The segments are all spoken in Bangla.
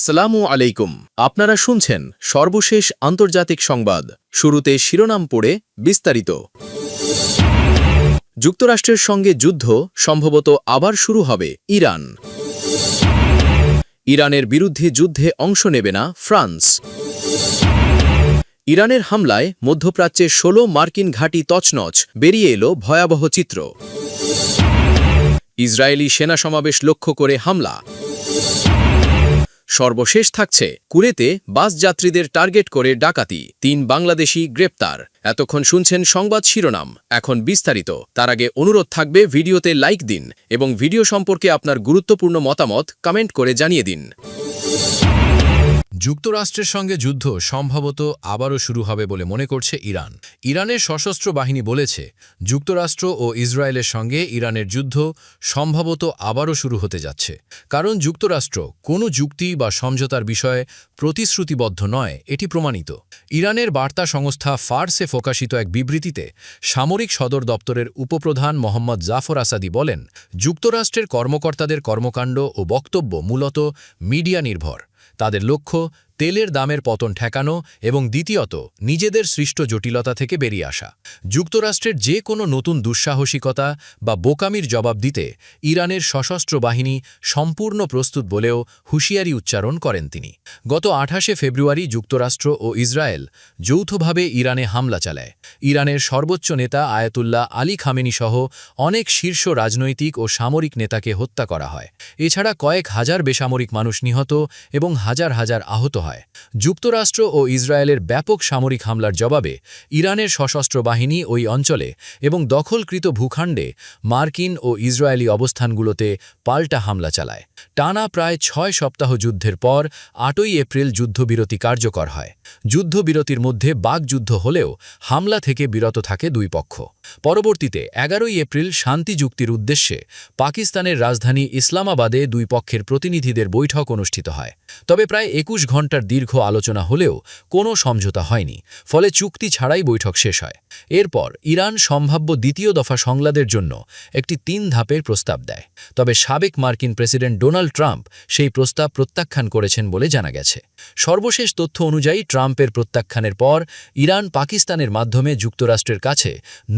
আসসালামু আলাইকুম। আপনারা শুনছেন সর্বশেষ আন্তর্জাতিক সংবাদ। শুরুতে শিরোনাম পড়ে বিস্তারিত। যুক্তরাষ্ট্রের সঙ্গে যুদ্ধ সম্ভবত আবার শুরু হবে ইরান। ইরানের বিরুদ্ধে যুদ্ধে অংশ নেবে না ফ্রান্স। ইরানের হামলায় মধ্যপ্রাচ্যে ১৬ মার্কিন ঘাঁটি তছনছ, বেরিয়ে এলো ভয়াবহ চিত্র। ইসরায়েলি সেনা সমাবেশ লক্ষ্য করে হামলা। সর্বশেষ থাকছে কুয়েতে বাস যাত্রীদের টার্গেট করে ডাকাতি, ৩ বাংলাদেশি গ্রেপ্তার। এতক্ষণ শুনছেন সংবাদ শিরোনাম, এখন বিস্তারিত। তার আগে অনুরোধ থাকবে ভিডিওতে লাইক দিন এবং ভিডিও সম্পর্কে আপনার গুরুত্বপূর্ণ মতামত কমেন্ট করে জানিয়ে দিন। যুক্তরাষ্ট্রের সঙ্গে যুদ্ধ সম্ভবত আবারও শুরু হবে বলে মনে করছে ইরান। ইরানের সশস্ত্র বাহিনী বলেছে, যুক্তরাষ্ট্র ও ইসরায়েলের সঙ্গে ইরানের যুদ্ধ সম্ভবত আবারও শুরু হতে যাচ্ছে, কারণ যুক্তরাষ্ট্র কোনো যুক্তি বা সমঝোতার বিষয়ে প্রতিশ্রুতিবদ্ধ নয়, এটি প্রমাণিত। ইরানের বার্তা সংস্থা ফার্সে প্রকাশিত এক বিবৃতিতে সামরিক সদর দপ্তরের উপপ্রধান মোহাম্মদ জাফর আসাদি বলেন, যুক্তরাষ্ট্রের কর্মকর্তাদের কর্মকাণ্ড ও বক্তব্য মূলত মিডিয়া নির্ভর। তাদের লক্ষ্য তেলের দামের পতন ঠেকানো এবং দ্বিতীয়ত নিজেদের সৃষ্ট জটিলতা থেকে বেরিয়ে আসা। যুক্তরাষ্ট্রের যে কোনো নতুন দুঃসাহসিকতা বা বোকামির জবাব দিতে ইরানের সশস্ত্র বাহিনী সম্পূর্ণ প্রস্তুত বলেও হুঁশিয়ারি উচ্চারণ করেন তিনি। গত ২৮শে ফেব্রুয়ারি যুক্তরাষ্ট্র ও ইসরায়েল যৌথভাবে ইরানে হামলা চালায়। ইরানের সর্বোচ্চ নেতা আয়াতুল্লাহ আলী খামেনি সহ অনেক শীর্ষ রাজনৈতিক ও সামরিক নেতাকে হত্যা করা হয়। এছাড়া কয়েক হাজার বেসামরিক মানুষ নিহত এবং হাজার হাজার আহত হয়। যুক্তরাষ্ট্র ও ইসরায়েলের ব্যাপক সামরিক হামলার জবাবে ইরানের সশস্ত্র বাহিনী ওই অঞ্চলে এবং দখলকৃত ভূখণ্ডে মার্কিন ও ইসরায়েলি অবস্থানগুলোতে পাল্টা হামলা চালায়। টানা প্রায় ৬ সপ্তাহ যুদ্ধের পর ৮ই এপ্রিল যুদ্ধবিরতি কার্যকর হয়। যুদ্ধবিরতির মধ্যে বাকযুদ্ধ হলেও হামলা থেকে বিরত থাকে দুই পক্ষ। পরবর্তীতে ১১ই এপ্রিল শান্তি চুক্তির উদ্দেশ্যে পাকিস্তানের রাজধানী ইসলামাবাদে দুই পক্ষের প্রতিনিধিদের বৈঠক অনুষ্ঠিত হয়। তবে প্রায় ২১ ঘণ্টার দীর্ঘ আলোচনা হলেও কোনো সমঝোতা হয়নি, ফলে চুক্তি ছাড়াই বৈঠক শেষ হয়। এরপর ইরান সম্ভাব্য দ্বিতীয় দফা সংলাদের জন্য একটি ৩ ধাপের প্রস্তাব দেয়, তবে সাবেক মার্কিন প্রেসিডেন্ট ডোনাল্ড ট্রাম্প সেই প্রস্তাব প্রত্যাখ্যান করেছেন বলে জানা গেছে। সর্বশেষ তথ্য অনুযায়ী ট্রাম্পের প্রত্যাখ্যানের পর ইরান পাকিস্তানের মাধ্যমে যুক্তরাষ্ট্রের কাছে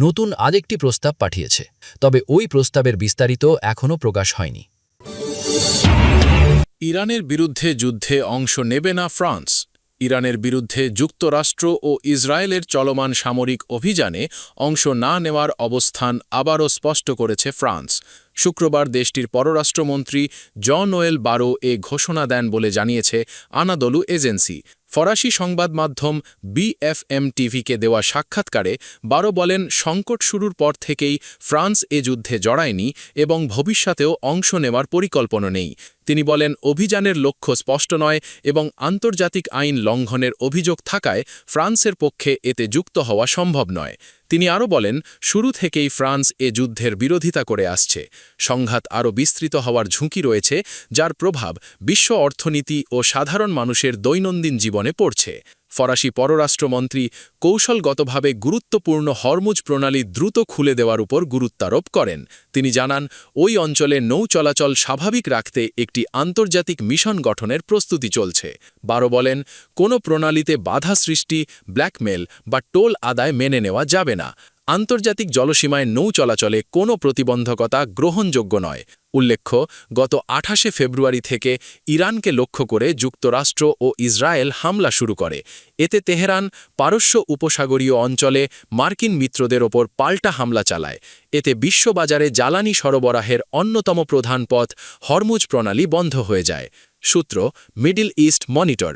নতুন আরেকটি প্রস্তাব পাঠিয়েছে, তবে ওই প্রস্তাবের বিস্তারিত এখনও প্রকাশ হয়নি। ইরানের বিরুদ্ধে যুদ্ধে অংশ নেবে না ফ্রান্স। ইরানের বিরুদ্ধে যুক্তরাষ্ট্র ও ইসরায়েলের চলমান সামরিক অভিযানে অংশ না নেওয়ার অবস্থান আবারও স্পষ্ট করেছে ফ্রান্স। শুক্রবার দেশটির পররাষ্ট্রমন্ত্রী জন-নোয়েল বারো এ ঘোষণা দেন বলে জানিয়েছে আনাদলু এজেন্সি। ফরাসি সংবাদ মাধ্যম বিএফএম টিভিকে দেওয়া সাক্ষাৎকারে বারো বলেন, সংকট শুরুর পর থেকেই ফ্রান্স এ যুদ্ধে জড়ায়নি এবং ভবিষ্যতেও অংশ নেওয়ার পরিকল্পনা নেই। তিনি বলেন, অভিযানের লক্ষ্য স্পষ্ট নয় এবং আন্তর্জাতিক আইন লঙ্ঘনের অভিযোগ থাকায় ফ্রান্সের পক্ষে এতে যুক্ত হওয়া সম্ভব নয়। তিনি আরও বলেন, শুরু থেকেই ফ্রান্স এ যুদ্ধের বিরোধিতা করে আসছে। সংঘাত আরও বিস্তৃত হওয়ার ঝুঁকি রয়েছে, যার প্রভাব বিশ্ব অর্থনীতি ও সাধারণ মানুষের দৈনন্দিন জীবনে পড়ছে। ফরাসি পররাষ্ট্রমন্ত্রী কৌশলগতভাবে গুরুত্বপূর্ণ হরমুজ প্রণালী দ্রুত খুলে দেওয়ার উপর গুরুত্বারোপ করেন। তিনি জানান, ওই অঞ্চলে নৌ চলাচল স্বাভাবিক রাখতে একটি আন্তর্জাতিক মিশন গঠনের প্রস্তুতি চলছে। বারো বলেন, কোনো প্রণালীতে বাধা সৃষ্টি, ব্ল্যাকমেল বা টোল আদায় মেনে নেওয়া যাবে না। আন্তর্জাতিক জলসীমায় নৌ চলাচলে কোনো প্রতিবন্ধকতা গ্রহণযোগ্য নয়। উল্লেখ্য, গত ২৮শে ফেব্রুয়ারি থেকে ইরানকে লক্ষ্য করে যুক্তরাষ্ট্র ও ইসরায়েল হামলা শুরু করে। এতে তেহরান পারস্য উপসাগরীয় অঞ্চলে মার্কিন মিত্রদের ওপর পাল্টা হামলা চালায়। এতে বিশ্ববাজারে জ্বালানি সরবরাহের অন্যতম প্রধান পথ হরমুজ প্রণালী বন্ধ হয়ে যায়। সূত্র মিডল ইস্ট মনিটর।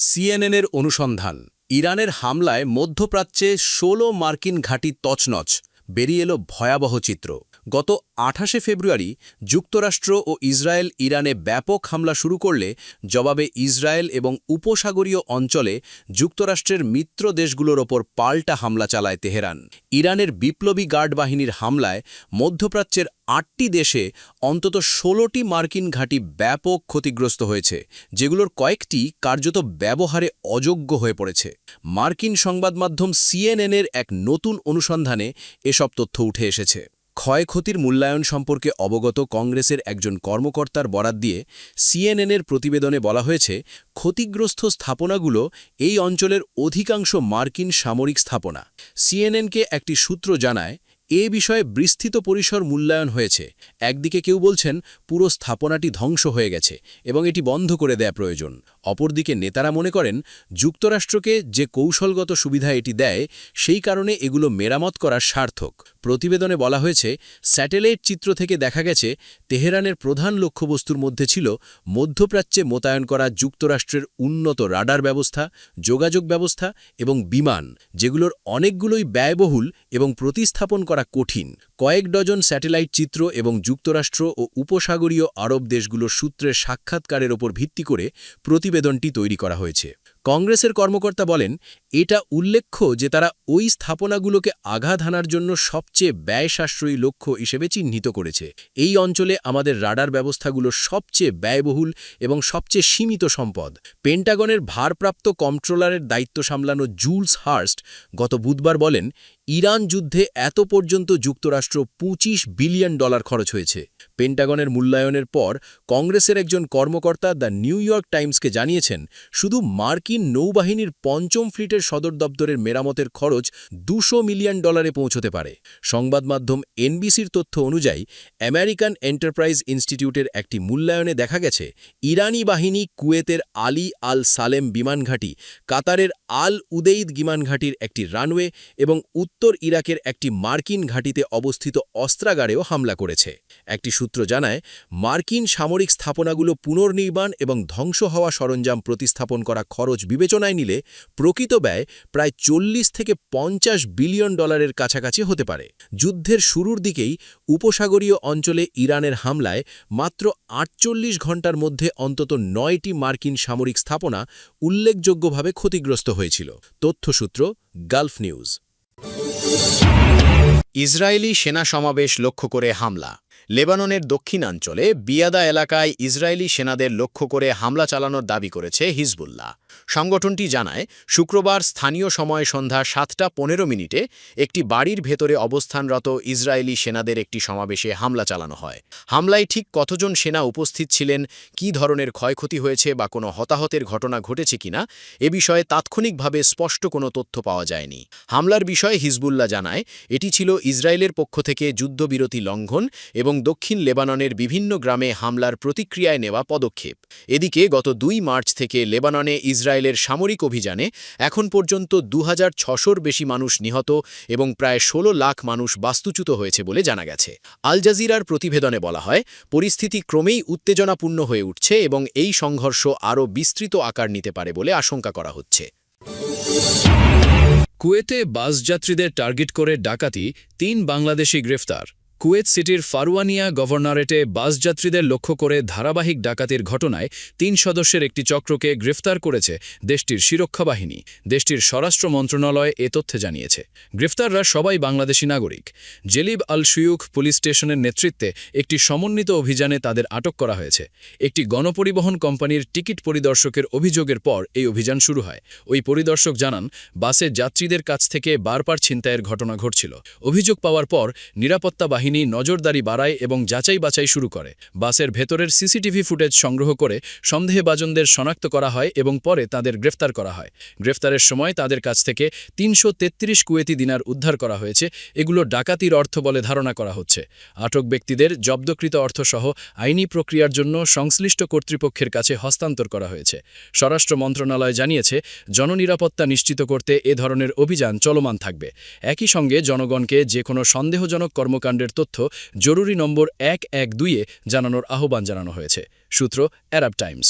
সিএনএনের অনুসন্ধান, ইরানের হামলায় মধ্যপ্রাচ্যে ১৬ মার্কিন ঘাঁটি তছনছ, বেরিয়ে এলো ভয়াবহ চিত্র। গত ২৮শে ফেব্রুয়ারি যুক্তরাষ্ট্র ও ইসরায়েল ইরানে ব্যাপক হামলা শুরু করলে জবাবে ইসরায়েল এবং উপসাগরীয় অঞ্চলে যুক্তরাষ্ট্রের মিত্র দেশগুলোর ওপর পাল্টা হামলা চালায় তেহরান। ইরানের বিপ্লবী গার্ড বাহিনীর হামলায় মধ্যপ্রাচ্যের ৮টি দেশে অন্তত ১৬টি মার্কিন ঘাঁটি ব্যাপক ক্ষতিগ্রস্ত হয়েছে, যেগুলোর কয়েকটি কার্যত ব্যবহারে অযোগ্য হয়ে পড়েছে। মার্কিন সংবাদ মাধ্যম সিএনএনের এক নতুন অনুসন্ধানে এসব তথ্য উঠে এসেছে। ক্ষয়ক্ষতির মূল্যায়ন সম্পর্কে অবগত কংগ্রেসের একজন কর্মকর্তার বরাত দিয়ে সিএনএনের প্রতিবেদনে বলা হয়েছে, ক্ষতিগ্রস্ত স্থাপনাগুলো এই অঞ্চলের অধিকাংশ মার্কিন সামরিক স্থাপনা। সিএনএনকে একটি সূত্র জানায়, এ বিষয়ে বিস্তৃত পরিসর মূল্যায়ন হয়েছে। একদিকে কেউ বলছেন পুরো স্থাপনাটি ধ্বংস হয়ে গেছে এবং এটি বন্ধ করে দেয়া প্রয়োজন। অপরদিকে নেতারা মনে করেন, যুক্তরাষ্ট্রকে যে কৌশলগত সুবিধা এটি দেয়, সেই কারণে এগুলো মেরামত করা সার্থক। প্রতিবেদনে বলা হয়েছে, স্যাটেলাইট চিত্র থেকে দেখা গেছে তেহরানের প্রধান লক্ষ্যবস্তুর মধ্যে ছিল মধ্যপ্রাচ্যে মোতায়েন করা যুক্তরাষ্ট্রের উন্নত রাডার ব্যবস্থা, যোগাযোগ ব্যবস্থা এবং বিমান, যেগুলোর অনেকগুলোই ব্যয়বহুল এবং প্রতিস্থাপন করা কঠিন। কয়েক ডজন স্যাটেলাইট চিত্র এবং যুক্তরাষ্ট্র ও উপসাগরীয় আরব দেশগুলোর সূত্রের সাক্ষাৎকারের ওপর ভিত্তি করে প্রতিবেদনটি তৈরি করা হয়েছে। কংগ্রেসের কর্মকর্তা বলেন, এটা উল্লেখ্য যে তারা ওই স্থাপনাগুলোকে আঘাত হানার জন্য সবচেয়ে ব্যয় সাশ্রয়ী লক্ষ্য হিসেবে চিহ্নিত করেছে। এই অঞ্চলে আমাদের রাডার ব্যবস্থাগুলো সবচেয়ে ব্যয়বহুল এবং সবচেয়ে সীমিত সম্পদ। পেন্টাগনের ভারপ্রাপ্ত কন্ট্রোলারের দায়িত্ব সামলানো জুলস হার্স্ট গত বুধবার বলেন, ইরান যুদ্ধে এত পর্যন্ত যুক্তরাষ্ট্র $25 বিলিয়ন খরচ হয়েছে। পেন্টাগনের মূল্যায়নের পর কংগ্রেসের একজন কর্মকর্তা দ্য নিউ ইয়র্ক টাইমসকে জানিয়েছেন, শুধু মার্কিন নৌবাহিনীর ৫ম ফ্লিটের সদর দপ্তরের মেরামতের খরচ $200 মিলিয়ন পৌঁছতে পারে। সংবাদ মাধ্যম এনবিসির তথ্য অনুযায়ী আমেরিকান এন্টারপ্রাইজ ইনস্টিটিউটের একটি মূল্যায়নে দেখা গেছে, ইরানি বাহিনী কুয়েতের আলী আল সালেম বিমানঘাঁটি, কাতারের আল উদেইদ বিমানঘাঁটির একটি রানওয়ে এবং উত্তর ইরাকের একটি মার্কিন ঘাঁটিতে অবস্থিত অস্ত্রাগারেও হামলা করেছে। একটি সূত্র জানায়, মার্কিন সামরিক স্থাপনাগুলো পুনর্নির্মাণ এবং ধ্বংস হওয়া সরঞ্জাম প্রতিস্থাপন করা খরচ বিবেচনায় নিলে প্রকৃত ব্যয় প্রায় $40 থেকে $50 বিলিয়ন কাছাকাছি হতে পারে। যুদ্ধের শুরুর দিকেই উপসাগরীয় অঞ্চলে ইরানের হামলায় মাত্র 48 ঘণ্টার মধ্যে অন্তত 9টি মার্কিন সামরিক স্থাপনা উল্লেখযোগ্যভাবে ক্ষতিগ্রস্ত হয়েছিল। তথ্যসূত্র গালফ নিউজ। ইসরায়েলি সেনা সমাবেশ লক্ষ্য করে হামলা। লেবাননের দক্ষিণাঞ্চলে বিয়াদা এলাকায় ইসরায়েলি সেনাদের লক্ষ্য করে হামলা চালানোর দাবি করেছে হিজবুল্লাহ। সংগঠনটি জানায়, শুক্রবার স্থানীয় সময় সন্ধ্যা 7:15 একটি বাড়ির ভেতরে অবস্থানরত ইসরায়েলি সেনাদের একটি সমাবেশে হামলা চালানো হয়। হামলায় ঠিক কতজন সেনা উপস্থিত ছিলেন, কী ধরনের ক্ষয়ক্ষতি হয়েছে বা কোনো হতাহতের ঘটনা ঘটেছে কিনা, এ বিষয়ে তাৎক্ষণিকভাবে স্পষ্ট কোনো তথ্য পাওয়া যায়নি। হামলার বিষয়ে হিজবুল্লাহ জানায়, এটি ছিল ইসরায়েলের পক্ষ থেকে যুদ্ধবিরতি লঙ্ঘন এবং দক্ষিণ লেবাননের বিভিন্ন গ্রামে হামলার প্রতিক্রিয়ায় নেওয়া পদক্ষেপ। এদিকে গত 2 মার্চ থেকে লেবাননে ইসরায়েলের সামরিক অভিযানে এখন পর্যন্ত 2600-র বেশি মানুষ নিহত এবং প্রায় 16 লাখ মানুষ বাস্তুচ্যুত হয়েছে বলে জানা গেছে। আল জাজিরার প্রতিবেদনে বলা হয়, পরিস্থিতি ক্রমেই উত্তেজনাপূর্ণ হয়ে উঠছে এবং এই সংঘর্ষ আরও বিস্তৃত আকার নিতে পারে বলে আশঙ্কা করা হচ্ছে। কুয়েতে বাসযাত্রীদের টার্গেট করে ডাকাতি, 3 বাংলাদেশি গ্রেফতার। কুয়েত সিটির ফারওয়ানিয়া গভর্নরেটে বাসযাত্রীদের লক্ষ্য করে ধারাবাহিক ডাকাতির ঘটনায় 3 সদস্যের একটি চক্রকে গ্রেফতার করেছে দেশটির সুরক্ষা বাহিনী। দেশটির স্বরাষ্ট্র মন্ত্রণালয় এ তথ্য জানিয়েছে। গ্রেফতাররা সবাই বাংলাদেশি নাগরিক। জেলিব আল শুয়ুখ পুলিশ স্টেশনের নেতৃত্বে একটি সমন্বিত অভিযানে তাদের আটক করা হয়েছে। একটি গণপরিবহন কোম্পানির টিকিট পরিদর্শকের অভিযোগের পর এই অভিযান শুরু হয়। ওই পরিদর্শক জানান, বাসে যাত্রীদের কাছ থেকে বারবার ছিনতাইয়ের ঘটনা ঘটছিল। অভিযোগ পাওয়ার পর নিরাপত্তা বাহিনী নজরদারি বাড়ায় এবং যাচাই বাছাই শুরু করে। বাসের ভেতরের সিসিটিভি ফুটেজ সংগ্রহ করে সন্দেহভাজনদের শনাক্ত করা হয় এবং পরে তাদের গ্রেফতার করা হয়। গ্রেফতারের সময় তাদের কাছ থেকে 333 কুয়েতি দিনার উদ্ধার করা হয়েছে। এগুলো ডাকাতির অর্থ বলে ধারণা করা হচ্ছে। আটক ব্যক্তিদের জব্দকৃত অর্থসহ আইনি প্রক্রিয়ার জন্য সংশ্লিষ্ট কর্তৃপক্ষের কাছে হস্তান্তর করা হয়েছে। স্বরাষ্ট্র মন্ত্রণালয় জানিয়েছে, জননিরাপত্তা নিশ্চিত করতে এ ধরনের অভিযান চলমান থাকবে। একই সঙ্গে জনগণকে যে কোনো সন্দেহজনক কর্মকাণ্ডের তথ্য জরুরি নম্বর 112-এ জানানোর আহ্বান জানানো হয়েছে। সূত্র আরব টাইমস।